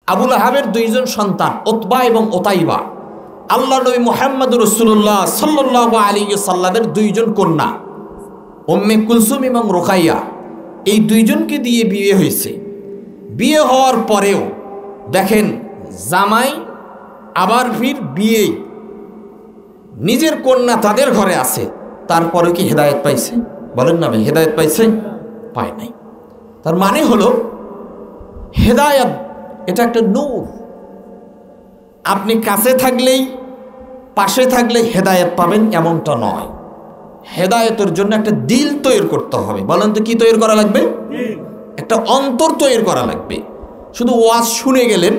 আবুল আহাবের দুইজন সন্তান উতবা এবং উতাইবা, আল্লাহ নবী মুহাম্মদ রাসূলুল্লাহ সাল্লাল্লাহু আলাইহি সাল্লামের দুইজন কন্যা উম্মে কুলসুম এবং রুকাইয়া, এই দুইজনকে দিয়ে বিয়ে হয়েছে। বিয়ে হওয়ার পরেও দেখেন জামাই আবার ফির বিয়ে, নিজের কন্যা তাদের ঘরে আছে, তারপরেও কি হেদায়েত পাইছে? বলেন না ভাই, হেদায়েত পাইছে? পায় নাই। তার মানে হলো হেদায়েত এটা একটা নূর। আপনি কাছে থাকলেই পাশে থাকলে হেদায়েত পাবেন এমনটা নয়। হেদায়েতের জন্য একটা দিল তৈরি করতে হবে। বলেন তো কি তৈরি করা লাগবে? একটা অন্তর তৈরি করা লাগবে। শুধু ওয়াজ শুনে গেলেন,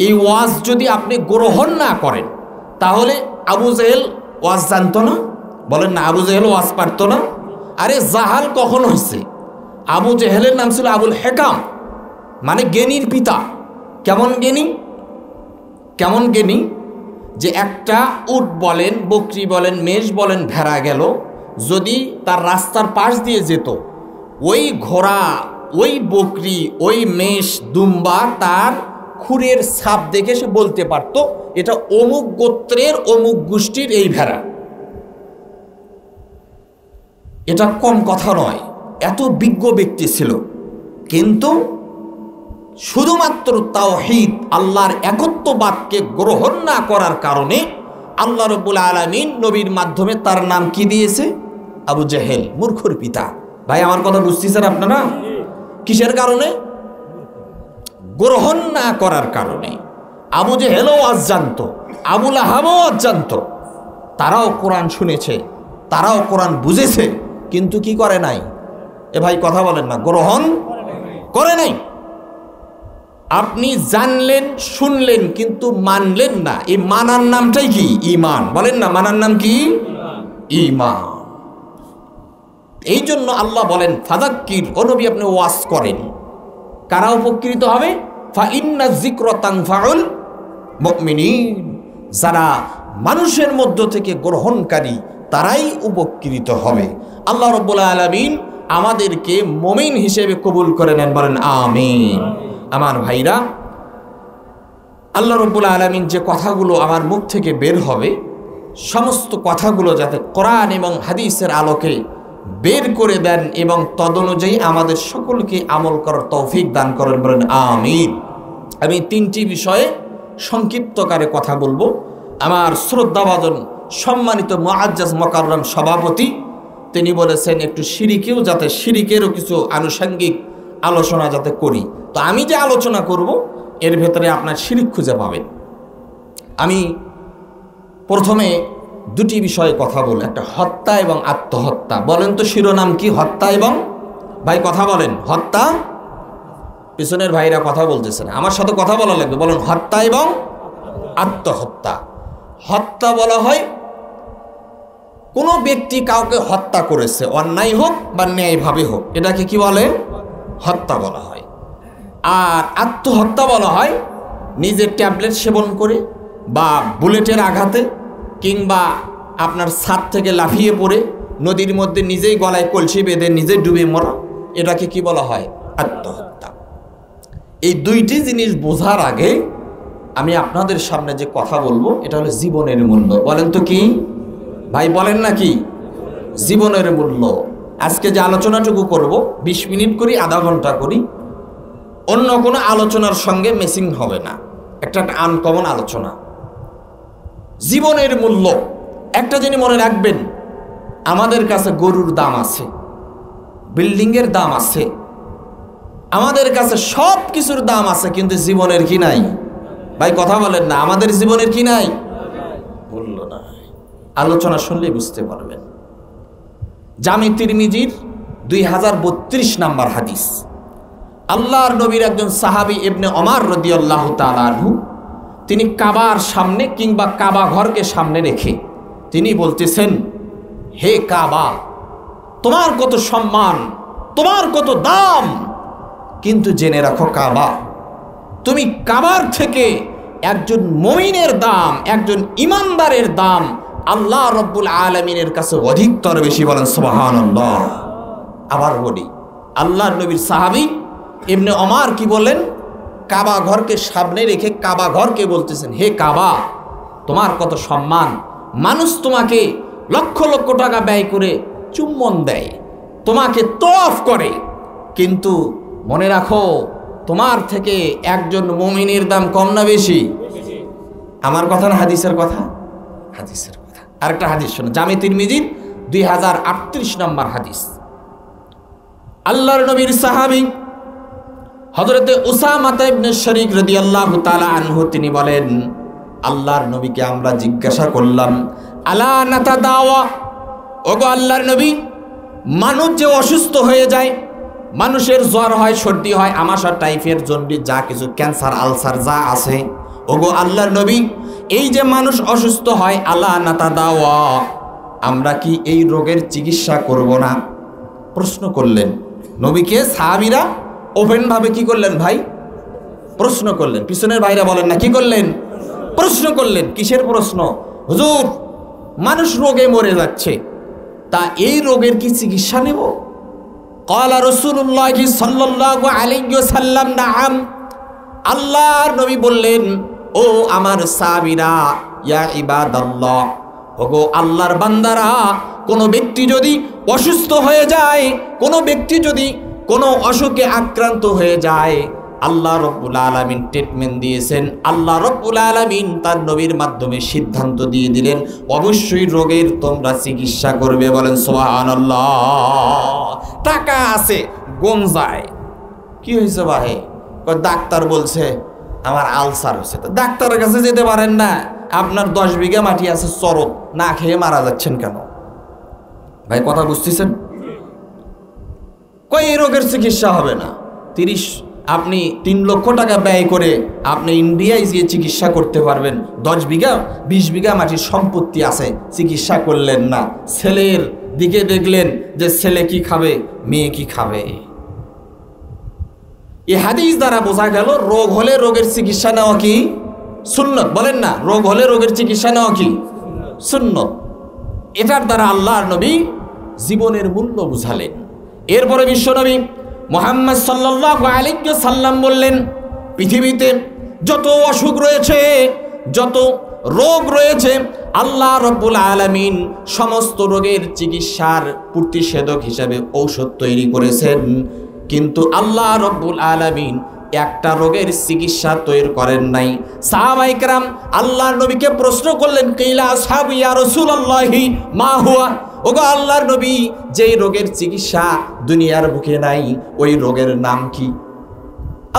এই ওয়াজ যদি আপনি গ্রহণ না করেন তাহলে আবু জেহেল ওয়াজ জানতো না? বলেন না, আবু জেহেল ওয়াজ পারতো না? আরে জাহাল কখন হয়েছে? আবু জেহেলের নাম ছিল আবুল হেকাম, মানে জ্ঞানীর পিতা। কেমন জ্ঞানী? কেমন জ্ঞানী যে একটা উট বলেন, বকরি বলেন, মেষ বলেন, ভেড়া গেল, যদি তার রাস্তার পাশ দিয়ে যেত, ওই ঘোড়া, ওই বকরি, ওই মেষ, দুম্বা তার খুরের ছাপ দেখে সে বলতে পারত এটা অমুক গোত্রের অমুক গোষ্ঠীর এই ভেড়া। এটা কম কথা নয়, এত বিজ্ঞ ব্যক্তি ছিল। কিন্তু শুধুমাত্র তাওহীদ, আল্লাহর একত্ববাদকে গ্রহণ না করার কারণে আল্লাহ রাব্বুল আলামিন নবীর মাধ্যমে তার নাম কি দিয়েছে? আবু জেহেল, মূর্খর পিতা। ভাই আমার কথা বুঝতেছেন আপনারা? কিসের কারণে? গ্রহণ না করার কারণে। আবু জেহেলও আজ জানতো, আবুল আহাবও আজ জানতো, তারাও কোরআন শুনেছে, তারাও কোরআন বুঝেছে, কিন্তু কি করে নাই? এ ভাই কথা বলেন না, গ্রহণ করে নাই। আপনি জানলেন, শুনলেন, কিন্তু মানলেন না। এই মানার নামটাই কি? ঈমান। বলেন না, মানার নাম কি? ঈমান। এই জন্য আল্লাহ বলেন ফাযাক্কির, ও নবী আপনি ওয়াজ করেন। কারা উপকৃত হবে? ফাইন্না যিকরা তানফাউল মুমিনিন, যারা মানুষের মধ্য থেকে গ্রহণকারী তারাই উপকৃত হবে। আল্লাহ রাব্বুল আলামিন আমাদেরকে মুমিন হিসেবে কবুল করে নেন, বলেন আমিন। আমার ভাইরা, আল্লাহ রাব্বুল আলামিন যে কথাগুলো আমার মুখ থেকে বের হবে, সমস্ত কথাগুলো যাতে কোরআন এবং হাদিসের আলোকে বের করে দেন এবং তদনুযায়ী আমাদের সকলকে আমল করার তৌফিক দান করেন, বলেন আমিন। আমি তিনটি বিষয়ে সংক্ষিপ্তকারে কথা বলবো। আমার শ্রদ্ধাভাজন সম্মানিত মুআজ্জাজ মোকাররম সভাপতি তিনি বলেছেন একটু শিরিকেরও কিছু আনুষঙ্গিক আলোচনা যাতে করি। তো আমি যে আলোচনা করব এর ভেতরে আপনার শিরিক খুঁজে পাবেন। আমি প্রথমে দুটি বিষয়ে কথা বলবো, একটা হত্যা এবং আত্মহত্যা। বলেন তো শিরোনাম কি? হত্যা এবং, ভাই কথা বলেন, হত্যা। পিছনের ভাইরা কথা বলতেছে না, আমার সাথে কথা বলা লাগবে। বলেন হত্যা এবং আত্মহত্যা। হত্যা বলা হয় কোনো ব্যক্তি কাউকে হত্যা করেছে, অন্যায় হোক বা ন্যায়ভাবে হোক, এটাকে কি বলে? হত্যা বলা হয়। আর আত্মহত্যা বলা হয় নিজের ট্যাবলেট সেবন করে বা বুলেটের আঘাতে কিংবা আপনার ছাদ থেকে লাফিয়ে পড়ে নদীর মধ্যে নিজেই গলায় কলসি বেঁধে নিজে ডুবে মরা, এটাকে কি বলা হয়? আত্মহত্যা। এই দুইটি জিনিস বোঝার আগে আমি আপনাদের সামনে যে কথা বলবো এটা হলো জীবনের মূল্য। বলেন তো কি ভাই? বলেন না কি? জীবনের মূল্য। আজকে যে আলোচনাটুকু করব 20 মিনিট করি, আধা ঘন্টা করি, অন্য কোনো আলোচনার সঙ্গে মেসিং হবে না, একটা আনকমন আলোচনা। জীবনের মূল্য। একটা জিনিস মনে রাখবেন, আমাদের কাছে গরুর দাম আছে, বিল্ডিংয়ের দাম আছে, আমাদের কাছে সব কিছুর দাম আছে, কিন্তু জীবনের কি নাই? ভাই কথা বলেন না, আমাদের জীবনের কি নাই? মূল্য নাই। আলোচনা শুনলেই বুঝতে পারবেন। জামে তিরমিজির 2032 নাম্বার হাদিস। আল্লাহর নবীর একজন সাহাবী ইবনে ওমর রাদিয়াল্লাহু তাআলা আনহু, তিনি কাবার সামনে কিংবা কাবা ঘরকে সামনে রেখে তিনি বলতেছেন, হে কাবা, তোমার কত সম্মান, তোমার কত দাম, কিন্তু জেনে রাখো কাবা, তুমি কাবার থেকে একজন মুমিনের দাম, একজন ইমানদারের দাম আল্লাহ রাব্বুল আলামিনের কাছে অধিকতর বেশি। বলেন সুবহানাল্লাহ। আবার বলি, আল্লাহর নবীর সাহাবী ইবনে ওমর কি বলেন? কাবা ঘরকে সামনে রেখে কাবা ঘরকে বলতেছেন, হে কাবা, তোমার কত সম্মান, মানুষ তোমাকে লক্ষ লক্ষ টাকা ব্যয় করে চুম্বন দেয়, তোমাকে তওয়াফ করে, কিন্তু মনে রাখো তোমার থেকে একজন মুমিনের দাম কম না বেশি? আমার কথা না হাদিসের কথা? হাদিসের কথা। আরেকটা হাদিস শোনো, জামে তিরমিজির 2038 নম্বর হাদিস। আল্লাহর নবীর সাহাবী হযরতে উসামা ইবনে শরীক রাদিয়াল্লাহু তাআলা আনহু তিনি বলেন, আল্লাহর নবীকে আমরা জিজ্ঞাসা করলাম, আলা নাতাদাওয়া, ওগো আল্লাহর নবী, মানুষ যে অসুস্থ হয়ে যায়, মানুষের জ্বর হয়, সর্দি হয়, আমাশা, টাইফয়েড, জন্ডিস, যা কিছু ক্যান্সার, আলসার যা আছে, ওগো আল্লাহর নবী, এই যে মানুষ অসুস্থ হয়, আলা নাতাদাওয়া, আমরা কি এই রোগের চিকিৎসা করব না? প্রশ্ন করলেন নবীকে। সাহাবীরা ওপেন ভাবে কি করলেন ভাই? প্রশ্ন করলেন। পিছনের ভাইরা বলেন না, কি করলেন? প্রশ্ন করলেন। কিসের প্রশ্ন? হুজুর, মানুষ রোগে মরে যাচ্ছে, তা এই রোগের কি চিকিৎসা নেব? ক্বালা রাসূলুল্লাহ সাল্লাল্লাহু আলাইহি ওয়াসাল্লাম, নাআম। আল্লাহর নবী বললেন, ও আমার সাহাবীরা, ইয়া ইবাদাল্লাহ, ওগো আল্লাহর বান্দারা, কোনো ব্যক্তি যদি অসুস্থ হয়ে যায়, কোনো ব্যক্তি যদি কোনো অসুখে আক্রান্ত হয়ে যায়, আল্লাহ রাব্বুল আলামিন ট্রিটমেন্ট দিয়েছেন, আল্লাহ রাব্বুল আলামিন তার নবীর মাধ্যমে সিদ্ধান্ত দিয়ে দিলেন, অবশ্যই রোগের তোমরা চিকিৎসা করবে। বলেন সুবহানাল্লাহ। টাকা আছে, গঞ্জায়, কি হয়েছে ভাই? ডাক্তার বলছে আমার আলসার হয়েছে। তো ডাক্তারের কাছে যেতে পারেন না, আপনার 10 বিঘা মাটি আছে চরক, না খেয়ে মারা যাচ্ছেন কেন? ভাই কথা বুঝতেছেন? কই এই রোগের চিকিৎসা হবে না। আপনি 3 লক্ষ টাকা ব্যয় করে আপনি ইন্ডিয়ায় গিয়ে চিকিৎসা করতে পারবেন, 10 বিঘা 20 বিঘা মাটির সম্পত্তি আছে, চিকিৎসা করলেন না। ছেলের দিকে দেখলেন যে ছেলে কি খাবে, মেয়ে কি খাবে। এই হাদিস দ্বারা বোঝা গেল রোগ হলে রোগের চিকিৎসা নেওয়া কি সুন্নত? বলেন না, রোগ হলে রোগের চিকিৎসা নেওয়া কি সুন্নত? এটার দ্বারা আল্লাহর নবী জীবনের মূল্য বুঝালেন। এরপরে বিশ্বনবী মুহাম্মদ সাল্লাল্লাহু আলাইহি ওয়াসাল্লাম বললেন, পৃথিবীতে যত অসুখ রয়েছে, যত রোগ রয়েছে, আল্লাহ রাব্বুল আলামিন সমস্ত রোগের চিকিৎসার প্রতিষেধক হিসেবে ঔষধ তৈরি করেছেন, কিন্তু আল্লাহ রাব্বুল আলামিন একটা রোগের চিকিৎসা তৈরি করেন নাই। সাহাবায়ে কেরাম আল্লাহর নবীকে প্রশ্ন করলেন, কিলা আসহাবি ইয়া রাসূলুল্লাহি মা হুয়া, ওগো আল্লাহর নবী, যেই রোগের চিকিৎসা দুনিয়ার বুকে নাই, ওই রোগের নাম কি?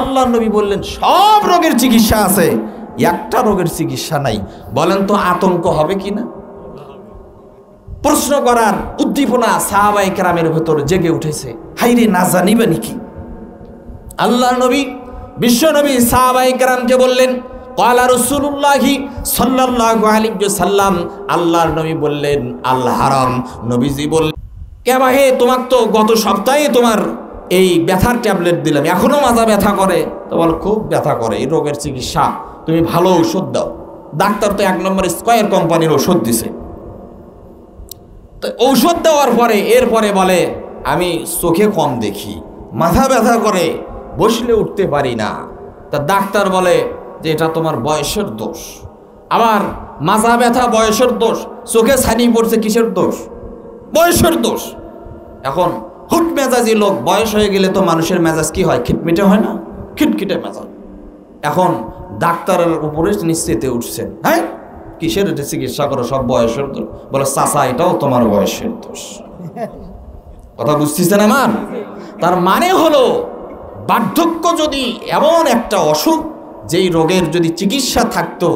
আল্লাহর নবী বললেন, সব রোগের চিকিৎসা আছে, একটা রোগের চিকিৎসা নাই। বলেন তো আতঙ্ক হবে কিনা? প্রশ্ন করার উদ্দীপনা সাহাবায়ে কেরামের ভেতর জেগে উঠেছে, হাইরে না জানিবে নাকি? আল্লাহর নবী বিশ্বনবী সাহাবায়ে কেরামকে বললেন, ক্বালা রাসূলুল্লাহি সাল্লাল্লাহু আলাইহি ওয়াসাল্লাম, আল্লাহর নবী বললেন, আল হারাম। নবীজি বললেন, কে ভাই, তোমাক তো গত সপ্তাহে তোমার এই ব্যথার ট্যাবলেট দিলাম, এখনো মাজা ব্যথা করে? তো বল, খুব ব্যথা করে, এই রোগের চিকিৎসা তুমি ভালো ঔষধ দাও। ডাক্তার তো 1 নম্বর স্কয়ার কোম্পানির ওষুধ দিছে। তো ঔষধ দেওয়ার পরে এরপরে বলে, আমি চোখে কম দেখি, মাথা ব্যথা করে, বসলে উঠতে পারি না। তা ডাক্তার বলে যে এটা তোমার বয়সের দোষ। আবার মাথা ব্যথা বয়সের দোষ, চোখে ছানি পড়ছে কিসের দোষ? বয়সের দোষ। এখন হুট মেজাজি লোক, বয়স হয়ে গেলে তো মানুষের মেজাজ কি হয়, খিটমিটে হয় না? খিটখিটে মেজাজ। এখন ডাক্তারের উপরে নিশ্চিতে উঠছেন, হ্যাঁ কিসের চিকিৎসা করো, সব বয়সের দোষ। বলে, চাচা এটাও তোমার বয়সের দোষ। কথা বুঝতেছেন আমার? তার মানে হলো, বার্ধক্য যদি এমন একটা অসুখ, যেই রোগের যদি চিকিৎসা থাকতো,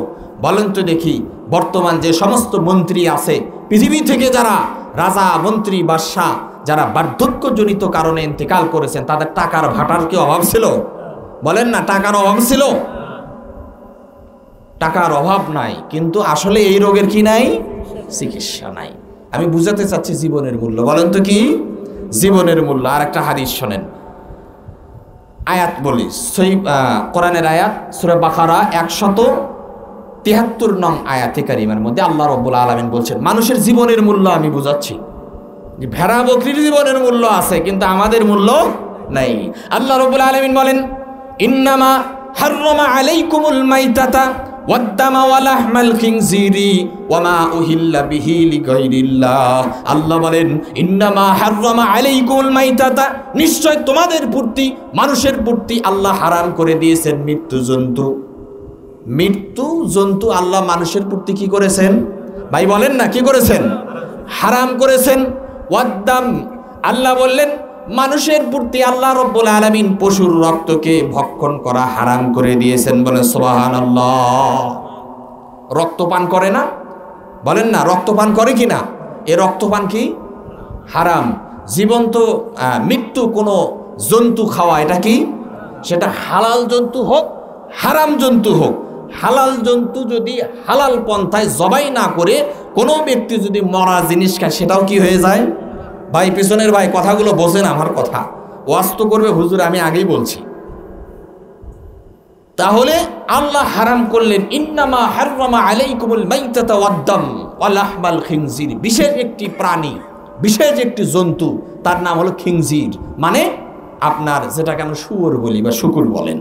বলেন তো দেখি, বর্তমান যে সমস্ত মন্ত্রী আছে পৃথিবী থেকে, যারা রাজা, মন্ত্রী, বাদশাহ, যারা বার্ধক্যজনিত কারণে ইন্তেকাল করেছেন, তাদের টাকার ভাটার কি অভাব ছিল? বলেন না, টাকার অভাব ছিল? টাকার অভাব নাই, কিন্তু আসলে এই রোগের কি নাই? চিকিৎসা নাই। আমি বুঝাতে চাচ্ছি জীবনের মূল্য। বলেন তো কি জীবনের মূল্য? আর একটা হাদিস শোনেন, আয়াত বলি, কোরআনের আয়াত, সূরা বাকারা 173 নং আয়াতে কারিমার মধ্যে আল্লাহ রাব্বুল আলামিন বলছেন, মানুষের জীবনের মূল্য আমি বুঝাচ্ছি। ভেড়া বকরির জীবনের মূল্য আছে, কিন্তু আমাদের মূল্য নাই। আল্লাহ রাব্বুল আলামিন বলেন, ইন্নামা হাররামা আলাইকুমুল মাইতাতা ওয়াদ-দামা ওয়া লাহমাল খিনজিরি ওয়া মা উহিল্লা বিহি লিগাইরিল্লাহ। আল্লাহ বলেন ইন্নামা হাররামা আলাইকুমুল মাইতাতা, নিশ্চয় তোমাদের প্রতি মানুষের প্রতি আল্লাহ হারাম করে দিয়েছেন মৃত্যু জন্তু। মৃত্যু জন্তু আল্লাহ মানুষের প্রতি কি করেছেন ভাই বলেন না, কি করেছেন? হারাম করেছেন। ওয়াদ-দাম, আল্লাহ বললেন মানুষের প্রতি আল্লাহ রব্বুল আলামিন পশুর রক্তকে ভক্ষণ করা হারাম করে দিয়েছেন। বলেন সুবহানাল্লাহ। রক্তপান করে না? বলেন না, রক্তপান করে কি না? এ রক্তপান কি হারাম। জীবন্ত মৃত্যু কোনো জন্তু খাওয়া এটা কি, সেটা হালাল জন্তু হোক হারাম জন্তু হোক। হালাল জন্তু যদি হালাল পন্থায় জবাই না করে কোনো ব্যক্তি যদি মরা জিনিস খায় সেটাও কি হয়ে যায়? ভাই পিছনের ভাই কথাগুলো বোঝেন আমার কথা, ওয়াজ তো করবে হুজুর, আমি আগেই বলছি। তাহলে আল্লাহ হারাম করলেন ইন্নামা হাররামা আলাইকুমুল মাইতাতা ওয়াদ-দাম ওয়া লাহমাল খিনজির। বিশেষ একটি প্রাণী, বিশেষ একটি জন্তু, তার নাম হলো খিনজির, মানে আপনার যেটাকে আমরা শুয়োর বলি বা শুকুর বলেন,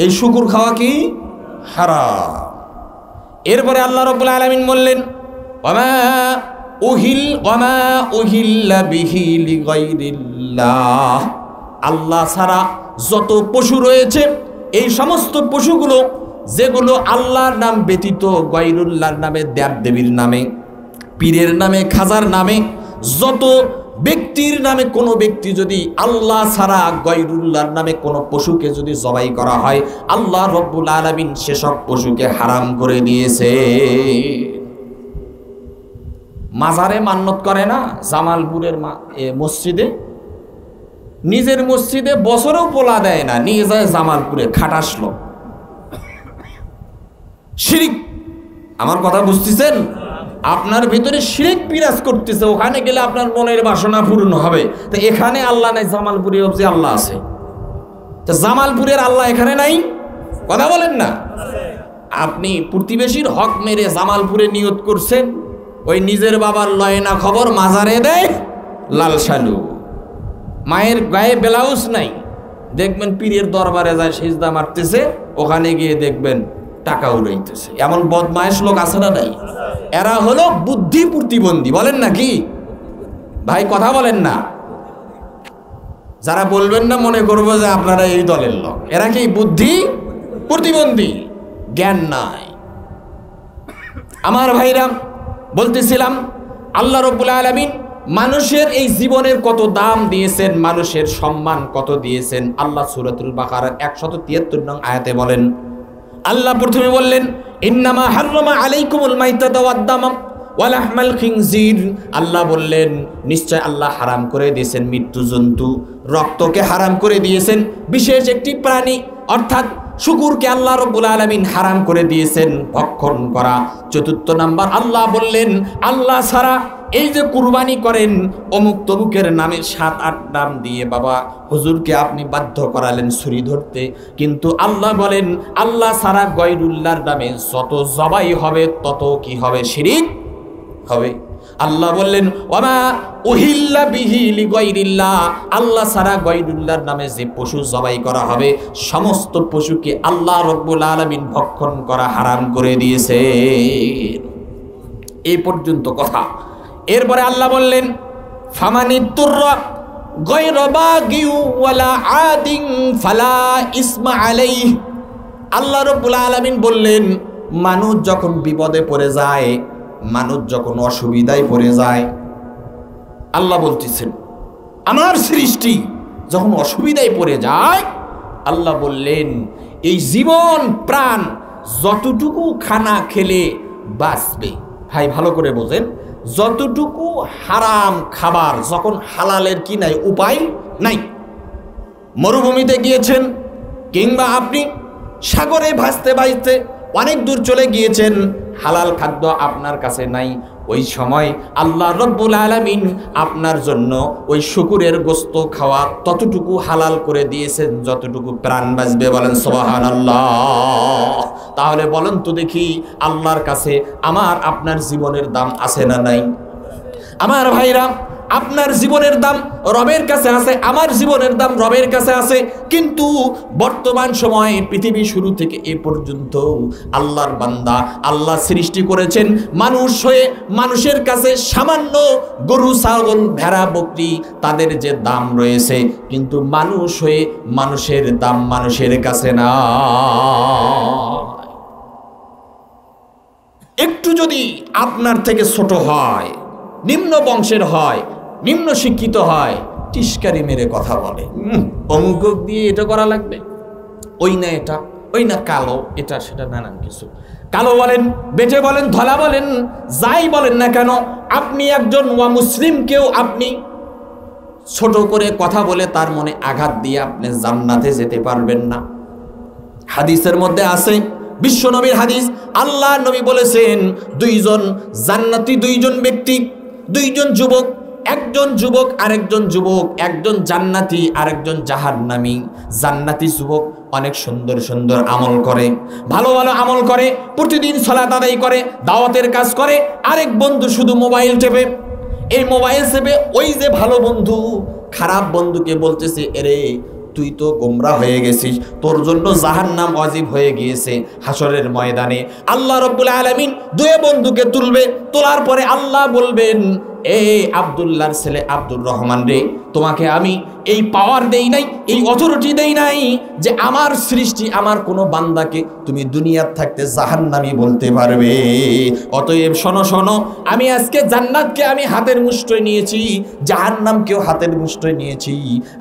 এই শুকুর খাওয়া কি হারাম। এরপরে আল্লাহ রাব্বুল আলামিন বললেন ওয়ামা উহিল্লা বিহি লিগাইরিল্লাহ। আল্লাহ ছাড়া যত পশু রয়েছে এই সমস্ত পশুগুলো যেগুলো আল্লাহর নাম ব্যতীত গায়রুল্লাহর নামে, দেবদেবীর নামে, পীরের নামে, খাজার নামে, যত ব্যক্তির নামে কোনো ব্যক্তি যদি আল্লাহ ছাড়া গায়রুল্লাহর নামে কোনো পশুকে যদি জবাই করা হয়, আল্লাহ রব্বুল আলামিন সেসব পশুকে হারাম করে দিয়েছে। মাজারে মান্নত করে না জামালপুরের মসজিদে, নিজের মসজিদে বছরেও পোলা দেয় না, নিয়ে যায় জামালপুরে খাটাসলো। শিরিক, আমার কথা বুঝতেছেন? আপনার ভিতরে শিরিক বিরাজ করতেছে, ওখানে গেলে আপনার মনের বাসনা পূর্ণ হবে। তো এখানে আল্লাহ নাই, জামালপুরে যে আল্লাহ আছে, তো জামালপুরের আল্লাহ এখানে নাই? কথা বলেন না। আপনি প্রতিবেশীর হক মেরে জামালপুরে নিয়ত করছেন, ওই নিজের বাবার লয় না খবর মাজারে দেয় লাল শালু, মায়ের গায়ে ব্লাউজ নাই, দেখবেন পীরের দরবারে যায় সিজদা মারতেছে, ওখানে গিয়ে দেখবেন টাকা উড়াইতেছে। এমন বদমায়েশ লোক আছে না নাই? এরা হলো বুদ্ধি প্রতিবন্ধী, বলেন না কি ভাই? কথা বলেন না। যারা বলবেন না মনে করবো যে আপনারা এই দলের লোক। এরা কি বুদ্ধি প্রতিবন্ধী, জ্ঞান নাই। আমার ভাইরা বলতেছিলাম আল্লাহ রাব্বুল আলামিন মানুষের এই জীবনের কত দাম দিয়েছেন, মানুষের সম্মান কত দিয়েছেন। আল্লাহ সূরাতুল বাকারার 173 নং আয়াতে বলেন, আল্লাহ প্রথমে বললেন ইন্নামা হাররামা আলাইকুমুল মাইতাতা ওয়াদ-দামা ওয়া লাহমাল খিনজির। আল্লাহ বললেন নিশ্চয় আল্লাহ হারাম করে দিয়েছেন মৃত্যু জন্তু, রক্তকে হারাম করে দিয়েছেন। বিশেষ একটি প্রাণী অর্থাৎ শুকুরকে আল্লাহ রাব্বুল আলামিন হারাম করে দিয়েছেন ভক্ষণ করা। চতুর্থ নাম্বার আল্লাহ বললেন আল্লাহ ছাড়া এই যে কুরবানি করেন অমুক তমুকের নামে 7-8 নাম দিয়ে বাবা হুজুরকে আপনি বাধ্য করালেন ছুরি ধরতে, কিন্তু আল্লাহ বলেন আল্লাহ ছাড়া গায়রুল্লাহর নামে যত জবাই হবে তত কি হবে? শিরিক হবে। আল্লাহ বললেন ওয়ামা উহিল্লা বিহি লিগাইরিল্লাহ, আল্লাহ ছাড়া গায়রুল্লাহর নামে যে পশু জবাই করা হবে সমস্ত পশুকে আল্লাহ রাব্বুল আলামিন ভক্ষণ করা হারাম করে দিয়েছে। এই পর্যন্ত কথা। এরপরে আল্লাহ বললেন ফামানিতুররা গায়রা বাগিউ ওয়ালা আদিন ফালা ইসমা আলাইহি। আল্লাহ রাব্বুল আলামিন বললেন মানুষ যখন বিপদে পড়ে যায়, মানুষ যখন অসুবিধায় পড়ে যায়, আল্লাহ বলতেছেন আমার সৃষ্টি যখন অসুবিধায় পড়ে যায়, আল্লাহ বললেন এই জীবন প্রাণ যতটুকু খানা খেলে বাঁচবে, ভাই ভালো করে বোঝেন, যতটুকু হারাম খাবার যখন হালালের কি নাই উপায় নাই, মরুভূমিতে গিয়েছেন কিংবা আপনি সাগরে ভাসতে ভাসতে অনেক দূর চলে গিয়েছেন, হালাল খাদ্য আপনার কাছে নাই, ওই সময় আল্লাহ রব্বুল আলামিন আপনার জন্য ওই শুকুরের গোশত খাওয়া ততটুকু হালাল করে দিয়েছেন যতটুকু প্রাণ বাঁচবে। বলেন সুবহানাল্লাহ। তাহলে বলেন তো দেখি আল্লাহর কাছে আমার আপনার জীবনের দাম আছে না নাই? আমার ভাইরা আপনার জীবনের দাম রবের কাছে আছে, আমার জীবনের দাম রবের কাছে আছে। কিন্তু বর্তমান সময়ে পৃথিবী শুরু থেকে এ পর্যন্ত আল্লাহর বান্দা, আল্লাহ সৃষ্টি করেছেন মানুষ হয়ে, মানুষের কাছে সামান্য গরু, ছাগল, ভেড়া, বকরি তাদের যে দাম রয়েছে, কিন্তু মানুষ হয়ে মানুষের দাম মানুষের কাছে না। একটু যদি আপনার থেকে ছোট হয়, নিম্ন বংশের হয়, নিম্ন শিক্ষিত হয়, টিস্কারি মেরে কথা বলে, অমুক দিয়ে এটা করা লাগবে, ওই না এটা, ওই না কালো, এটা সেটা, নানান কিছু কালো বলেন, বেটে বলেন, ধলা বলেন, যাই বলেন না কেন, আপনি একজন মুসলিমকেও আপনি ছোট করে কথা বলে তার মনে আঘাত দিয়ে আপনি জান্নাতে যেতে পারবেন না। হাদিসের মধ্যে আছে, বিশ্ব নবীর হাদিস, আল্লাহ নবী বলেছেন দুইজন জান্নাতি, দুইজন ব্যক্তি, দুইজন যুবক, একজন যুবক আরেকজন যুবক, একজন জান্নাতি আরেকজন জাহান্নামী। জান্নাতি যুবক অনেক সুন্দর সুন্দর আমল করে, ভালো ভালো আমল করে, প্রতিদিন সালাত আদায় করে, দাওয়াতের কাজ করে। আরেক বন্ধু শুধু মোবাইল টেপে। এই মোবাইল টেপে ওই যে ভালো বন্ধু খারাপ বন্ধুকে বলতেছে, এরে তুই তো গোমরা হয়ে গেছিস, তোর জন্য জাহান্নাম ওয়াজিব হয়ে গিয়েছে। হাসরের ময়দানে আল্লাহ রাব্বুল আলামিন দুই বন্ধুকে তুলবে, তোলার পরে আল্লাহ বলবেন, এই আব্দুল্লাহর ছেলে আব্দুর রহমান রে, তোমাকে আমি এই পাওয়ার দেই নাই, এই অথরিটি দেই নাই যে আমার সৃষ্টি, আমার কোনো বান্দাকে তুমি দুনিয়ার থাকতে জাহান্নামী বলতে পারবে। অতএব শোনো শোনো, আমি আজকে জান্নাতকে আমি হাতের মুঠোয় নিয়েছি, জাহান্নামকেও হাতের মুঠোয় নিয়েছি।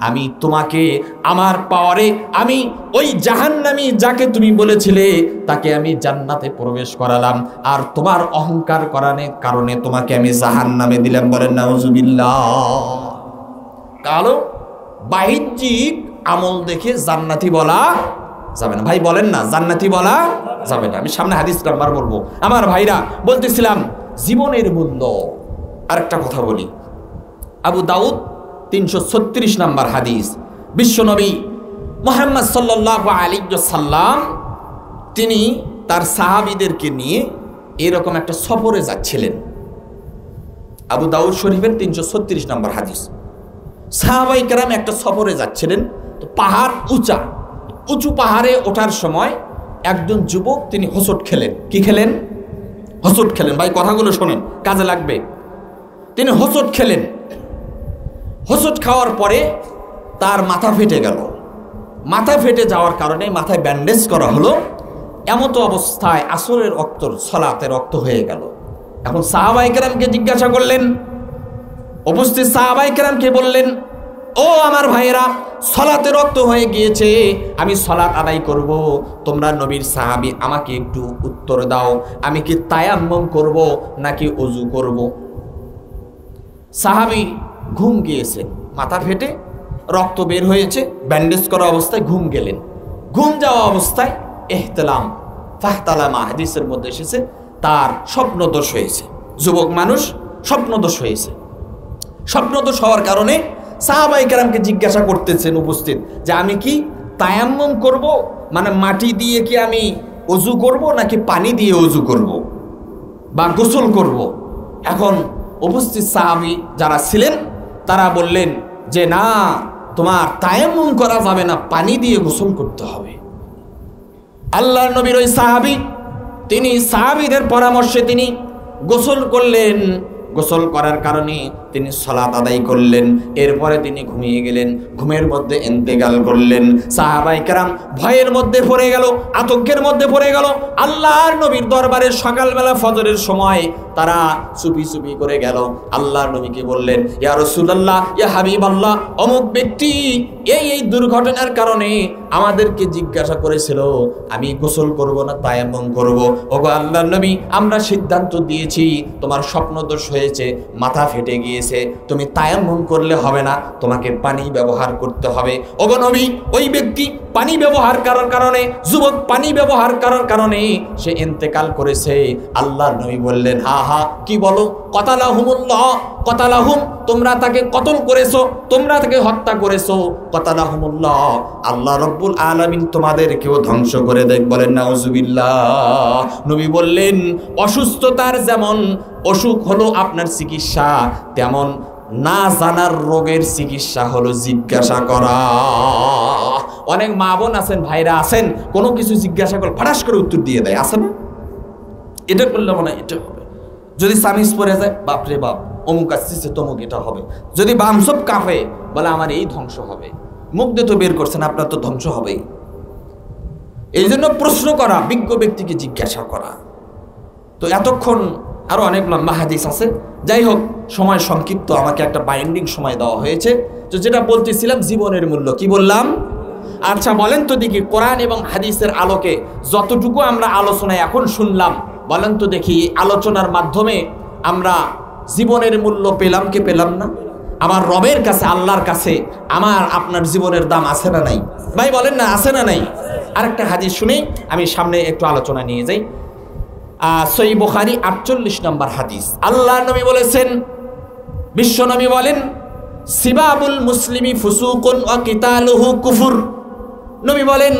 আমি তোমাকে আমার পাওয়ারে আমি ওই জাহান্নামী যাকে তুমি বলেছিলে তাকে আমি জান্নাতে প্রবেশ করালাম, আর তোমার অহংকার করানোর কারণে তোমাকে আমি জাহান্নামে দিলাম। বলেন নাউজুবিল্লাহ। কালো বাহ্যিক আমল দেখে জান্নাতি বলা যাবে না। ভাই বলেন না, জান্নাতি বলা যাবে না। আমি সামনে হাদিস নাম্বার বলবো। আমার ভাইরা, বলতেছিলাম জীবনের মূল্য। আরেকটা কথা বলি, আবু দাউদ 336 নাম্বার হাদিস, বিশ্বনবী মুহাম্মদ সাল্লাল্লাহু আলাইহি ওয়াসাল্লাম তিনি তার সাহাবীদেরকে নিয়ে এরকম একটা সফরে যাচ্ছিলেন। আবু দাউদ শরীফের 336 নাম্বার হাদিস। সাহাবায়ে কেরাম একটা সফরে যাচ্ছিলেন, তো পাহাড় উঁচা, উঁচু পাহাড়ে ওঠার সময় একজন যুবক তিনি হোঁচট খেলেন। কি খেলেন? হোঁচট খেলেন। ভাই কথাগুলো শোনেন, কাজে লাগবে। তিনি হোঁচট খেলেন। হোঁচট খাওয়ার পরে তার মাথা ফেটে গেল। মাথা ফেটে যাওয়ার কারণে মাথায় ব্যান্ডেজ করা হলো। এমতো অবস্থায় আসরের রক্ত, সালাতের রক্ত হয়ে গেল। এখন সাহাবায়ে কেরামকে জিজ্ঞাসা করলেন, উপস্থিত সাহাবায়ে কেরামকে বললেন, ও আমার ভাইয়েরা, সালাতে রক্ত হয়ে গিয়েছে, আমি সালাত আদায় করব, তোমরা নবীর সাহাবী, আমাকে একটু উত্তর দাও, আমি কি তায়াম্মুম করব নাকি ওযু করব? সাহাবী ঘুম গিয়েছেন, মাথা ফেটে রক্ত বের হয়েছে, ব্যান্ডেজ করা অবস্থায় ঘুম গেলেন। ঘুম যাওয়া অবস্থায় ইহতিলাম, ফাহতালামা হাদিসের মধ্যে এসেছে, তার স্বপ্নদোষ হয়েছে। যুবক মানুষ, স্বপ্নদোষ হয়েছে। স্বপ্নদোষ হওয়ার কারণে সাহাবায়ে কেরামকে জিজ্ঞাসা করতেছেন উপস্থিত, যে আমি কি তায়াম্মুম করব, মানে মাটি দিয়ে কি আমি ওযু করব নাকি পানি দিয়ে ওযু করব বা গোসল করব? এখন উপস্থিত সাহাবী যারা ছিলেন তারা বললেন যে না, তোমার তায়াম্মুম করা যাবে না, পানি দিয়ে গোসল করতে হবে। আল্লাহর নবীর ওই সাহাবী, তিনি সাহাবীদের পরামর্শে তিনি গোসল করলেন। গোসল করার কারণে তিনি সালাত আদায় করলেন। এরপরে তিনি ঘুমিয়ে গেলেন, ঘুমের মধ্যে ইন্তেকাল করলেন। সাহাবায়ে কেরাম ভয়ের মধ্যে পড়ে গেল, আতঙ্কের মধ্যে পড়ে গেল। আল্লাহর নবীর দরবারে সকালবেলা ফজরের সময় তারা চুপি চুপি করে গেল। আল্লাহর নবীকে বললেন, ইয়া রাসূলুল্লাহ, ইয়া হাবিবাল্লাহ, অমুক ব্যক্তি এই দুর্ঘটনার কারণে আমাদেরকে জিজ্ঞাসা করেছিল আমি গোসল করব না তায়াম্মুম করব। ওগো আল্লাহর নবী, আমরা সিদ্ধান্ত দিয়েছি তোমার স্বপ্নদোষ হয়েছে, মাথা ফেটে গিয়েছে, তুমি তায়াম্মুম করলে হবে না, তোমাকে পানি ব্যবহার করতে হবে। ওগো নবী, ওই ব্যক্তি পানি ব্যবহার করার কারণে, যুবক পানি ব্যবহার করার কারণে সে ইন্তেকাল করেছে। আল্লাহর নবী বললেন, হা হা, কি বলো? কতালাহুমুল্লাহ, কতালাহুম, তোমরা তাকে কতল করেছো, তোমরা তাকে হত্যা করেছো। কতালাহুমুল্লাহ, আল্লাহ রাব্বুল আলামিন তোমাদেরকেও ধ্বংস করে দেখ। বলেন নাউজুবিল্লাহ। নবী বললেন, অসুস্থতার যেমন অসুখ হলো আপনার চিকিৎসা, তেমন না জানার রোগের চিকিৎসা হলো জিজ্ঞাসা করা। অনেক মা বোন আছেন, ভাইরা আছেন, কোনো কিছু জিজ্ঞাসা করে ফাটাস করে উত্তর দিয়ে দেয়, আছে না? এটা করলে মনে হয় এটা হবে, যদি সামিজ পরে যায় বাপরে বাপ অমুক আসছে তমুক এটা হবে, যদি বামসব কাঁপে বলে আমার এই ধ্বংস হবে, মুখ দিয়ে তো বের করছেন আপনার তো ধ্বংস হবেই। এই জন্য প্রশ্ন করা, বিজ্ঞ ব্যক্তিকে জিজ্ঞাসা করা। তো এতক্ষণ আরো অনেক লম্বা হাদিস আছে, যাই হোক সময় সংক্ষিপ্ত, আমাকে একটা বাইন্ডিং সময় দেওয়া হয়েছে। তো যেটা বলতেছিলাম জীবনের মূল্য, কি বললাম? আচ্ছা বলেন তো দেখি, কোরআন এবং হাদিসের আলোকে যতটুকু আমরা আলোচনায় এখন শুনলাম, বলেন তো দেখি আলোচনার মাধ্যমে আমরা জীবনের মূল্য পেলাম কি পেলাম না? আমার রবের কাছে, আল্লাহর কাছে আমার আপনার জীবনের দাম আছে না নাই? ভাই বলেন না, আছে না নাই? আরেকটা হাদিস শুনে আমি সামনে একটু আলোচনা নিয়ে যাই। সহিহ বুখারী 48 নম্বর হাদিস। আল্লাহর নবী বলেছেন, বিশ্ব নবী বলেন, সিবাবুল মুসলিমি ফুসুকুন ওয়া কিতালুহু কুফর। নবী বলেন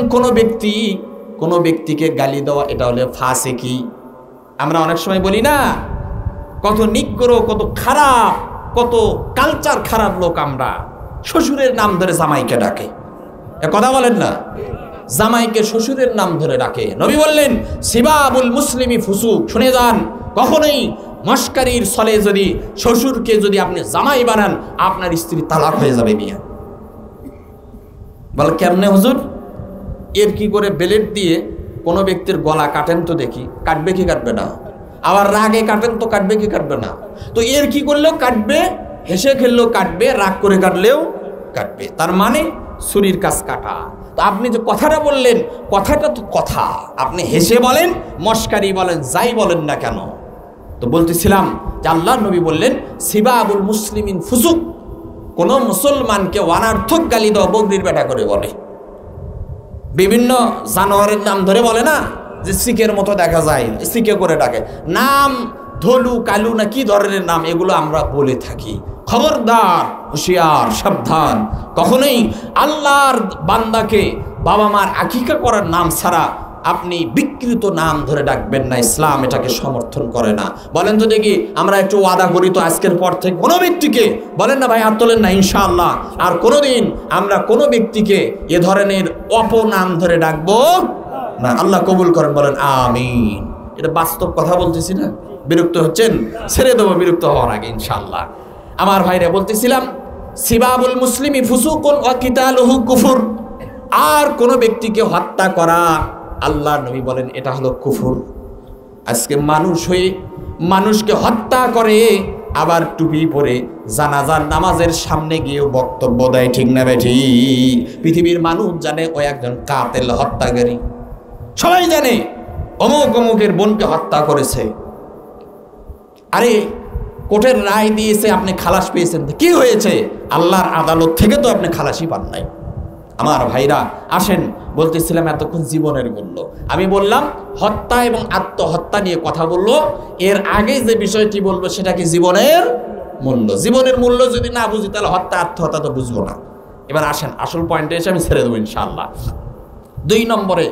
কোন ব্যক্তিকে গালি দেওয়া এটা হলো ফাসিকি। আমরা অনেক সময় বলি না, কত নিগ্র, কত খারাপ, কত কালচার খারাপ লোক আমরা, শ্বশুরের নাম ধরে জামাইকে ডাকে, এ কথা বলেন না, জামাইকে শ্বশুরের নাম ধরে ডাকে। নবী বললেন সিবাবুল মুসলিমি ফুসুক। শুনে যান, কখনোই মস্কারির ছলে যদি শ্বশুরকে যদি আপনি জামাই বানান, আপনার স্ত্রী তালাক হয়ে যাবে মিয়া। বলে কেমনে হুজুর? এর কি করে বেলেট দিয়ে কোনো ব্যক্তির গলা কাটেন তো দেখি, কাটবে কি কাটবে না? আবার রাগে কাটেন তো কাটবে কি কাটবে না? তো এর কি করলেও কাটবে, হেসে খেললেও কাটবে, রাগ করে কাটলেও কাটবে। তার মানে ছুরির কাজ কাটা। তো আপনি যে কথাটা বললেন, কথাটা তো কথা, আপনি হেসে বলেন, মস্কারি বলেন, যাই বলেন না কেন। তো বলতেছিলাম যে আল্লাহর নবী বললেন সিবাবুল মুসলিমিন ফুসুক। কোন মুসলমানকে অনার্থক গালি দেওয়া বগরির বেটা করে বলে, বিভিন্ন জানোয়ারের নাম ধরে বলে না, যে শিখের মতো দেখা যায়, শিখে করে ডাকে, নাম ধলু কালু না কি ধরনের নাম, এগুলো আমরা বলে থাকি। খবরদার, হুঁশিয়ার, সাবধান, কখনোই আল্লাহর বান্দাকে বাবা মার আকিকা করার নাম ছাড়া আপনি বিকৃত নাম ধরে ডাকবেন না। ইসলাম এটাকে সমর্থন করে না। বলেন তো দেখি, আমরা একটু ওয়াদা করি তো আজকের পর থেকে কোনো ব্যক্তিকে, বলেন না ভাই, হাত তোলেন না, ইনশাআল্লাহ আর কোনোদিন আমরা কোনো ব্যক্তিকে এ ধরনের অপনাম ধরে ডাকবো না। আল্লাহ কবুল করেন, বলেন আমিন। এটা বাস্তব কথা বলতেছি না, বিরক্ত হচ্ছেন? ছেড়ে দেবো বিরক্ত হওয়ার আগে ইনশাআল্লাহ। আমার ভাইরা বলতেছিলাম সিবাবুল মুসলিমি ফুসুকুন ওয়া কিতালুহু কুফর। আর কোন ব্যক্তিকে হত্যা করা, আল্লাহ নবী বলেন এটা হলো কুফর। আজকে মানুষ হয়ে মানুষকে হত্যা করে, আবার টুপি পরে জানাজার নামাজের সামনে গিয়েও বক্তব্য দেয়, ঠিক না বেঠি? পৃথিবীর মানুষ জানে ও একজন কাতেল, হত্যাকারী। সবাই জানে অমুক অমুকের বোনকে হত্যা করেছে। আরে কোর্টের রায় দিয়েছে, আপনি খালাস পেয়েছেন, কি হয়েছে? আল্লাহর আদালত থেকে তো আপনি খালাসই পান নাই। আমার ভাইরা আসেন, বলতেছিলাম এতক্ষণ জীবনের মূল্য। আমি বললাম হত্যা এবং আত্মহত্যা নিয়ে কথা বললো, এর আগে যে বিষয়টি বলবো সেটা কি জীবনের মূল্য। জীবনের মূল্য যদি না বুঝি তাহলে হত্যা আত্মহত্যা তো বুঝবো না। এবার আসেন আসল পয়েন্টে এসে আমি ছেড়ে দেবো ইনশাআল্লাহ। 2 নম্বরে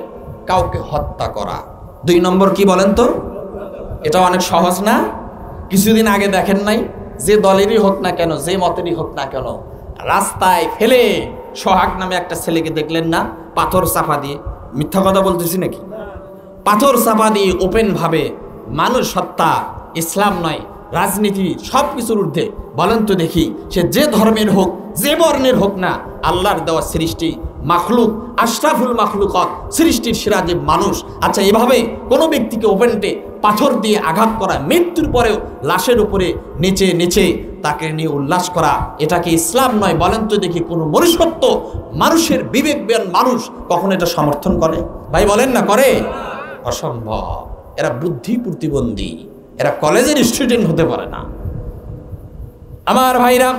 কাউকে হত্যা করা। 2 নম্বর কি বলেন তো? এটা অনেক সহজ না? কিছুদিন আগে দেখেন নাই, যে দলেরই হোক না কেন, যে মতেরই হোক না কেন, রাস্তায় ফেলে সোহাগ নামে একটা ছেলেকে দেখলেন না, পাথর চাপা দিয়ে, মিথ্যা কথা বলতেছি নাকি? পাথর চাপা দিয়ে ওপেন ভাবে মানুষ হত্যা ইসলাম নয়, রাজনীতি সব কিছুর ঊর্ধ্বে। বলেন তো দেখি, সে যে ধর্মের হোক, যে বর্ণের হোক না, আল্লাহর দেওয়া সৃষ্টি, মাখলুক, আশরাফুল মাখলুকাত, সৃষ্টির সেরা যে মানুষ। আচ্ছা, এভাবে কোনো ব্যক্তিকে ওপেনটে পাথর দিয়ে আঘাত করা, মৃত্যুর পরেও লাশের উপরে নিচে নিচে তাকে নিয়ে উল্লাস করা, এটা কি ইসলাম নয়? বলেন তো দেখি, কোনো মনুষ্যত্ব, মানুষের বিবেকবান মানুষ কখন এটা সমর্থন করে? ভাই বলেন না, করে? অসম্ভব। এরা বুদ্ধি প্রতিবন্ধী, এরা কলেজের স্টুডেন্ট হতে পারে না। আমার ভাইরা,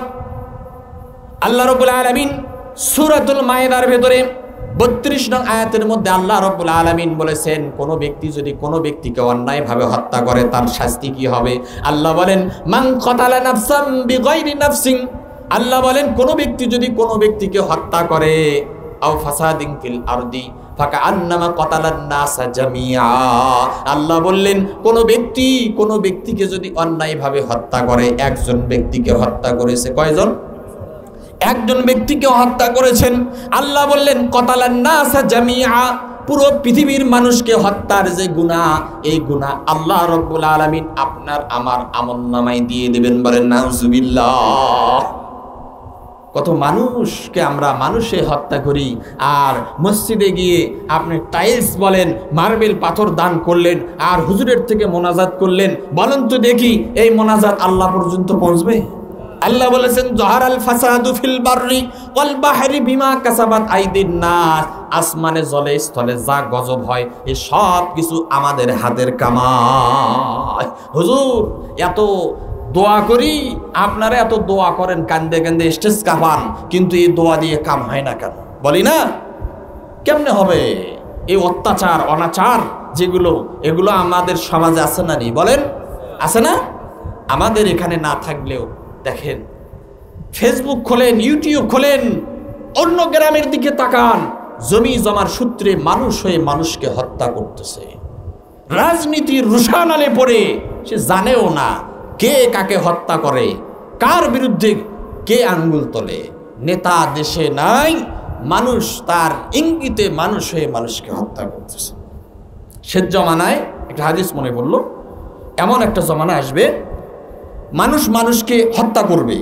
আল্লাহ রাব্বুল আলামিন সূরাতুল মায়েদার ভেতরে 32 নং আয়াতের মধ্যে আল্লাহ রাব্বুল আলামিন বলেছেন, কোন ব্যক্তি যদি কোনো ব্যক্তিকে অন্যায়ভাবে হত্যা করে তার শাস্তি কি হবে? আল্লাহ বলেন মান কাতালা নাফসাম বিগাইরি নাফসিন। আল্লাহ বলেন কোন ব্যক্তি যদি কোনো ব্যক্তিকে হত্যা করে, আও ফাসাদিন ফিল আরদি ফাকান্নামা কাতালান নাসা জামিআ। আল্লাহ বললেন কোন ব্যক্তিকে যদি অন্যায়ভাবে হত্যা করে, একজন ব্যক্তিকে হত্যা করেছে, কয়জন? একজন ব্যক্তিকে হত্যা করেছেন। আল্লাহ বললেন কাতালান নাসা জামিআ, পুরো পৃথিবীর মানুষকে হত্যার যে গুনাহ, এই গুনাহ আল্লাহ রাব্বুল আলামিন আপনার আমার আমলনামায় দিয়ে দেবেন। বলেন নাউজুবিল্লাহ। কত মানুষকে আমরা মানুষে হত্যা করি, আর মসজিদে গিয়ে আপনি টাইলস বলেন, মার্বেল পাথর দান করলেন, আর হুজুরের থেকে মোনাজাত করলেন। বলেন তো দেখি এই মোনাজাত আল্লাহ পর্যন্ত পৌঁছবে? আল্লাহ বলেছেন জহারাল ফাসাদু ফিল বাররি ওয়াল বাহরি বিমা কাসাবাত আইদিন নাস। আসমানে জলে স্থলে যা গজব হয় এই সব কিছু আমাদের হাতের কামাই। হুজুর এত দোয়া করি, আপনারা এত দোয়া করেন, কান্দে কান্দে স্টেজ কাঁপান, কিন্তু এই দোয়া দিয়ে কাম হয় না কেন? বলি না, কেমনে হবে? এই অত্যাচার অনাচার যেগুলো, এগুলো আমাদের সমাজে আছে না? নেই? বলেন আছে না? আমাদের এখানে না থাকলেও দেখেন, ফেসবুক খোলেন, ইউটিউব খোলেন, অন্য গ্রামের দিকে তাকান, জমি জমার সূত্রে মানুষ হয়ে মানুষকে হত্যা করতেছে। রাজনীতির রুশানালে পড়ে সে জানেও না কে কাকে হত্যা করে, কার বিরুদ্ধে কে আঙ্গুল তোলে। নেতা দেশে নাই, মানুষ তার ইঙ্গিতে মানুষ হয়ে মানুষকে হত্যা করতেছে। শেষ জমানায় একটা হাদিস মনে পড়ল, এমন একটা জমানা আসবে মানুষ মানুষকে হত্যা করবে,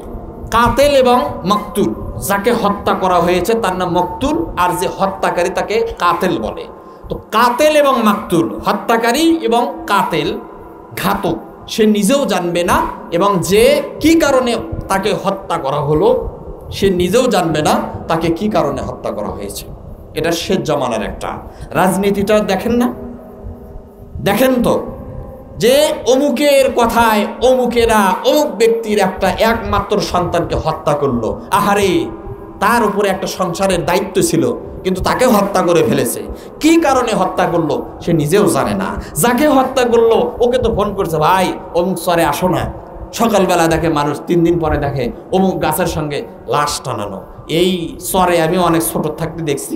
কাতেল এবং মকতুল। যাকে হত্যা করা হয়েছে তার নাম মকতুল, আর যে হত্যাকারী তাকে কাতেল বলে। তো কাতেল এবং মকতুল, হত্যাকারী এবং কাতেল, ঘাতক, সে নিজেও জানবে না, এবং যে কি কারণে তাকে হত্যা করা হলো সে নিজেও জানবে না তাকে কি কারণে হত্যা করা হয়েছে। এটা শেষ জমানার একটা রাজনীতিটা দেখেন না? দেখেন তো যে অমুকের কথায় অমুকেরা অমুক ব্যক্তির একটা একমাত্র সন্তানকে হত্যা করলো। আহারে, তার উপরে একটা সংসারের দায়িত্ব ছিল, কিন্তু তাকে হত্যা করে ফেলেছে। কি কারণে হত্যা করলো সে নিজেও জানে না। যাকে হত্যা করলো ওকে তো ফোন করছে, ভাই অমুক চরে আসো না। সকালবেলা দেখে মানুষ, 3 দিন পরে দেখে অমুক গাছের সঙ্গে লাশ টানানো। এই চরে আমি অনেক ছোট থাকতে দেখছি,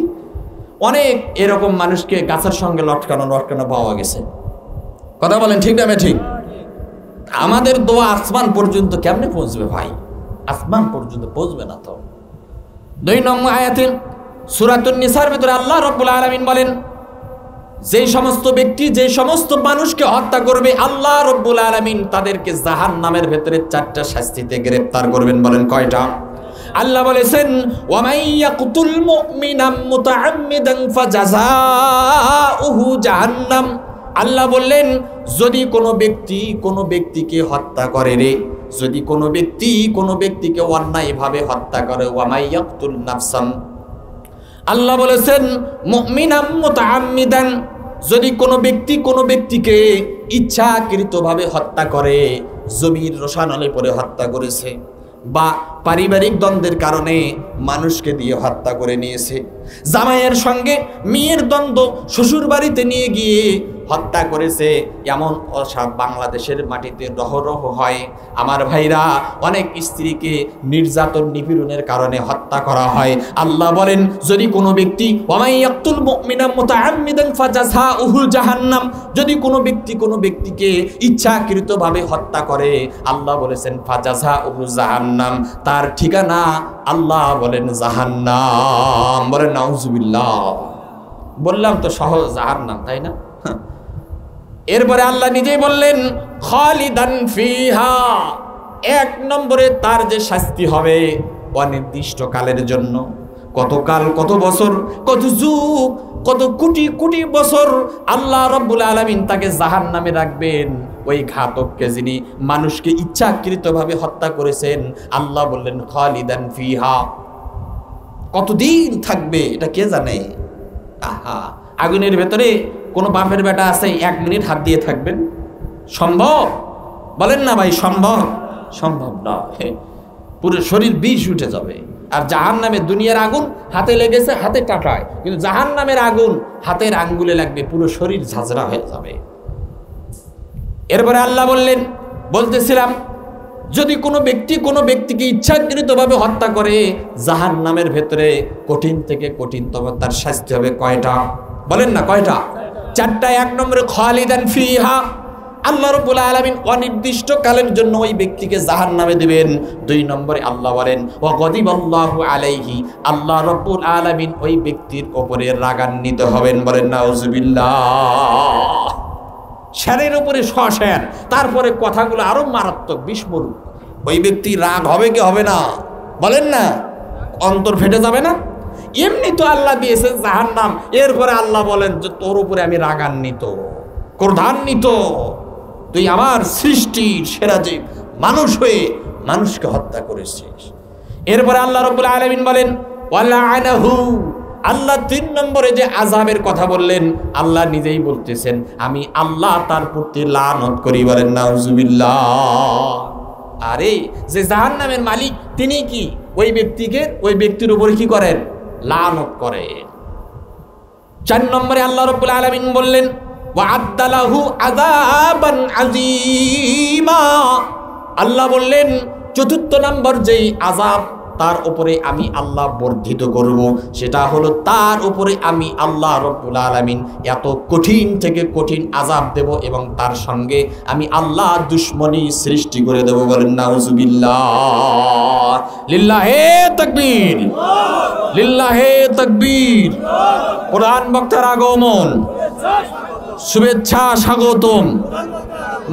অনেক এরকম মানুষকে গাছের সঙ্গে লটকানো পাওয়া গেছে। কথা বলেন ঠিক না? ঠিক। আমাদের দোয়া আসমান পর্যন্ত কেমনে পৌঁছবে ভাই? আসমান পর্যন্ত পৌঁছবে না তো। 2 নম্বর আয়াতে সূরাতুন নিসার ভিতরে আল্লাহ রাব্বুল আলামিন বলেন, যেই সমস্ত ব্যক্তি যেই সমস্ত মানুষকে হত্যা করবে আল্লাহ রাব্বুল আলামিন তাদেরকে জাহান্নামের ভেতরে 4টা শাস্তিতে গ্রেফতার করবেন। বলেন কয়টা? আল্লাহ বলেছেন ওয়া মাইয়াকুতুল মুমিনাম মুতাআম্মিদান ফাজাযাউহু জাহান্নাম। আল্লাহ বললেন যদি কোনো ব্যক্তিকে হত্যা করে রে, যদি কোনো ব্যক্তিকে অন্যায়ভাবে হত্যা করে, ওয়া মাইয়াকুতুল নাফসান, আল্লাহ বলেছেন মুমিনাম মুতাআম্মিদান, যদি কোনো ব্যক্তিকে ইচ্ছাকৃতভাবে হত্যা করে, জমির রোশানলে পড়ে হত্যা করেছে, বা পারিবারিক দ্বন্দ্বের কারণে মানুষকে দিয়ে হত্যা করে নিয়েছে, জামাইয়ের সঙ্গে মেয়ের দ্বন্দ্ব, শ্বশুর বাড়িতে নিয়ে গিয়ে হত্যা করেছে, এমন সব বাংলাদেশের মাটিতে রহরহ হয়। আমার ভাইরা, অনেক স্ত্রীকে নির্যাতন নিপীড়নের কারণে হত্যা করা হয়। আল্লাহ বলেন যদি কোনো ব্যক্তি ওয়ামাইয়াকুতুল মুমিনা মুতাআম্মিদান ফাজাযাউহু জাহান্নাম, যদি কোনো ব্যক্তিকে ইচ্ছাকৃতভাবে হত্যা করে, আল্লাহ বলেছেন ফাজাযাউহু জাহান্নাম, তার ঠিকানা আল্লাহ বলেন জাহান্নাম। বলেন নাউজুবিল্লাহ। বললাম তো সহজ, জাহান্নাম, তাই না? এরপরে আল্লাহ নিজেই বললেন খালিদান ফিহা, 1 নম্বরে তার যে শাস্তি হবে অনির্দিষ্ট কালের জন্য। কত কাল, কত বছর, কত যুগ, কত কোটি কোটি বছর আল্লাহ রাব্বুল আলামিন তাকে জাহান্নামে রাখবেন। ওই ঘাতককে, যিনি মানুষকে ইচ্ছাকৃতভাবে হত্যা করেছেন, আল্লাহ বললেন খালিদান ফিহা, কতদিন থাকবে এটা কে জানে? আহা, আগুনের ভেতরে কোনো বাপের বেটা আছে 1 মিনিট হাত দিয়ে থাকবেন? সম্ভব? বলেন না ভাই, সম্ভব? সম্ভব না। পুরো শরীর বিষ উঠে যাবে। আর জাহান্নামে দুনিয়ার আগুন হাতে লেগেছে, হাতে কাটায়, কিন্তু জাহান্নামের আগুন হাতের আঙ্গুলে লাগবে, পুরো শরীর ঝাঁঝরা হয়ে যাবে। এরপরে আল্লাহ বলতেছিলাম যদি কোনো ব্যক্তিকে ইচ্ছাকৃতভাবে হত্যা করে, জাহান্নামের ভেতরে কঠিন থেকে কঠিনতম তার শাস্তি হবে কয়টা? বলেন না কয়টা? চারটা। এক নম্বরে খালিদান ফিহা, আল্লাহ রাব্বুল আলামিন অনির্দিষ্ট কালের জন্য ওই ব্যক্তিকে জাহান্নামে দিবেন। দুই নম্বরে আল্লাহ বলেন ওয়া গদিবাল্লাহু আলাইহি, আল্লাহ রাব্বুল আলামিন ওই ব্যক্তির উপরে রাগান্বিত হবেন। বলেন নাউজুবিল্লাহ। শেরের উপরে শের, তারপরে কথাগুলো আরো মারাত্মক বিস্মরূপ। ওই ব্যক্তি রাগ হবে কি হবে না? বলেন না, অন্তর ফেটে যাবে না? এমনি তো আল্লাহ দিয়েছেন জাহান্নাম, এরপরে আল্লাহ বলেন যে তোর উপরে আমি রাগান্বিত, ক্রোধান্বিত, তুই আমার সৃষ্টির সেরা জীব মানুষ হয়ে মানুষকে হত্যা করেছিস। এরপরে আল্লাহ রাব্বুল আলামিন বলেন ওয়ালাআনাহু, আল্লাহ তিন নম্বরে যে আযাবের কথা বললেন, আল্লাহ নিজেই বলতেছেন আমি আল্লাহ তার প্রতি লানত করি। বলেন নাউজুবিল্লাহ। আরে যে জাহান্নামের মালিক তিনি কি ওই ব্যক্তির উপরে কি করেন? লানত করেন। চার নম্বরে আল্লাহ রাব্বুল আলামিন বললেন ওয়া'আদ্দা লাহু আযাবান আযীমা, আল্লাহ বললেন চতুর্থ নম্বর যেই আযাব তার উপরে আমি আল্লাহ বর্ধিত করব, সেটা হলো তার উপরে আমি আল্লাহ রাব্বুল আলামিন এত কঠিন থেকে কঠিন আযাব দেব এবং তার সঙ্গে আমি আল্লাহ দুশমনী সৃষ্টি করে দেব। বলেন নাউজুবিল্লাহ। লিল্লাহে তাকবীর, লিল্লাহে তাকবীর। কোরআন বক্তার আগমন, শুভেচ্ছা স্বাগতম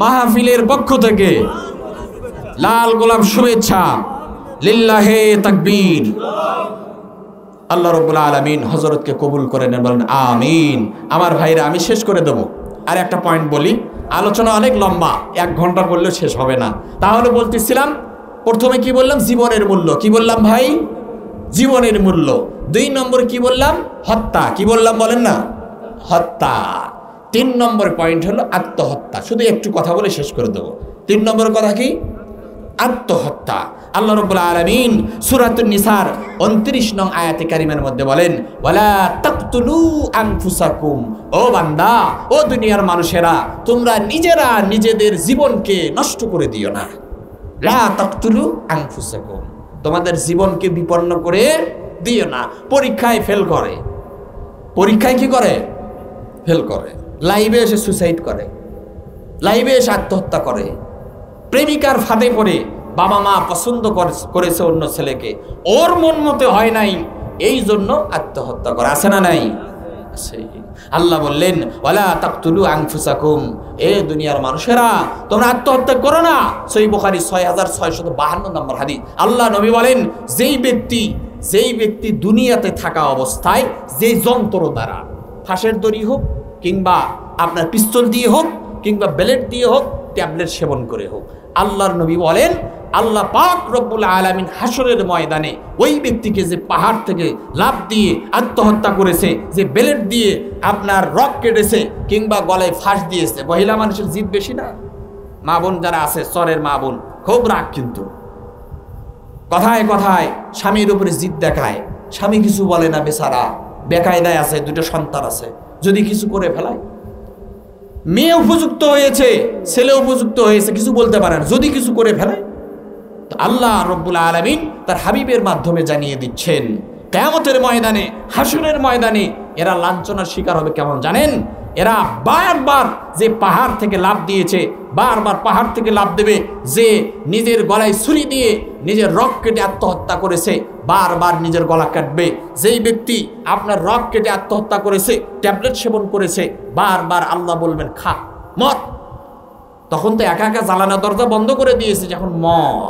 মাহফিলের পক্ষ থেকে, লাল গোলাপ শুভেচ্ছা, লিল্লাহে তাকবীর। আল্লাহ রাব্বুল আলামিন হযরতকে কবুল করে নেন। বলেন আমিন। আমার ভাইরা, আমি শেষ করে দেব। আর একটা পয়েন্ট বলি, আলোচনা অনেক লম্বা, 1 ঘন্টা করলেও শেষ হবে না। তাহলে বলতেছিলাম প্রথমে কি বললাম? জীবনের মূল্য। কি বললাম ভাই? জীবনের মূল্য। 2 নম্বর কি বললাম? হত্যা। কি বললাম বলেন না? হত্যা। 3 নম্বর পয়েন্ট হলো আত্মহত্যা। শুধু একটু কথা বলে শেষ করে দেব। 3 নম্বর কথা কি? আত্মহত্যা। আল্লাহ রাব্বুল আলামিন সূরাতুন নিসার 29 নং আয়াতে কারিমার মধ্যে বলেন ওয়ালা তাকতুলু আনফুসাকুম, ও বান্দা, ও দুনিয়ার মানুষেরা, তোমরা নিজেরা নিজেদের জীবনকে নষ্ট করে দিও না। লা তাকতুলু আনফুসাকুম, তোমাদের জীবনকে বিপন্ন করে দিও না। পরীক্ষায় ফেল করে, পরীক্ষায় কি করে? ফেল করে। লাইভে এসে সুসাইড করে, লাইভে এসে আত্মহত্যা করে। প্রেমিকার ফাঁদে পড়ে বাবা মা পছন্দ করেছে অন্য ছেলেকে, ওর মন মতে হয় নাই, এই জন্য আত্মহত্যা করে। আছে না নাই? আছে। আল্লাহ বললেন ওয়ালা তাকতুলু আনফুসাকুম, এ দুনিয়ার মানুষেরা তোমরা আত্মহত্যা করো না। সহিহ বুখারী 6652 নম্বর হাদিস। আল্লাহ নবী বলেন যেই ব্যক্তি দুনিয়াতে থাকা অবস্থায় যেই যন্ত্র দ্বারা, ফাঁসের দড়ি হোক কিংবা আপনার পিস্তল দিয়ে হোক কিংবা ব্লেড দিয়ে হোক, ট্যাবলেট সেবন করে হোক, আল্লাহর নবী বলেন আল্লাহ পাক রব্বুল আলামিন হাসরের ময়দানে ওই ব্যক্তিকে যে পাহাড় থেকে লাফ দিয়ে আত্মহত্যা করেছে, যে ব্লেড দিয়ে আপনার রক কেটেছে কিংবা গলায় ফাঁস দিয়েছে, মহিলা মানুষের জিদ বেশি না? মা বোন যারা আছে, চরের মা বোন খুব রাগ, কিন্তু কথায় কথায় স্বামীর উপরে জিদ দেখায়। স্বামী কিছু বলে না, বেচারা বেকায়দায় আছে, 2টা সন্তান আছে, যদি কিছু করে ফেলায়। মেয়ে উপযুক্ত হয়েছে, ছেলে উপযুক্ত হয়েছে, কিছু বলতে পারে না, যদি কিছু করে ফেলায়। আল্লাহ রব্বুল আলামিন তার হাবিবের মাধ্যমে জানিয়ে দিচ্ছেন কিয়ামতের ময়দানে, হাসরের ময়দানে এরা লাঞ্ছনার শিকার হবে। কেমন জানেন? এরা বারবার যে পাহাড় থেকে লাফ দিয়েছে, বারবার পাহাড় থেকে লাফ দেবে, যে নিজের গলায় ছুরি দিয়ে নিজের রক কেটে আত্মহত্যা করেছে, বারবার নিজের গলা কাটবে। যেই ব্যক্তি আপনার রক কেটে আত্মহত্যা করেছে, ট্যাবলেট সেবন করেছে, বারবার আল্লাহ বলবেন খা, মত। তখন তো একা একা জ্বালানা দরজা বন্ধ করে দিয়েছে, যখন মত।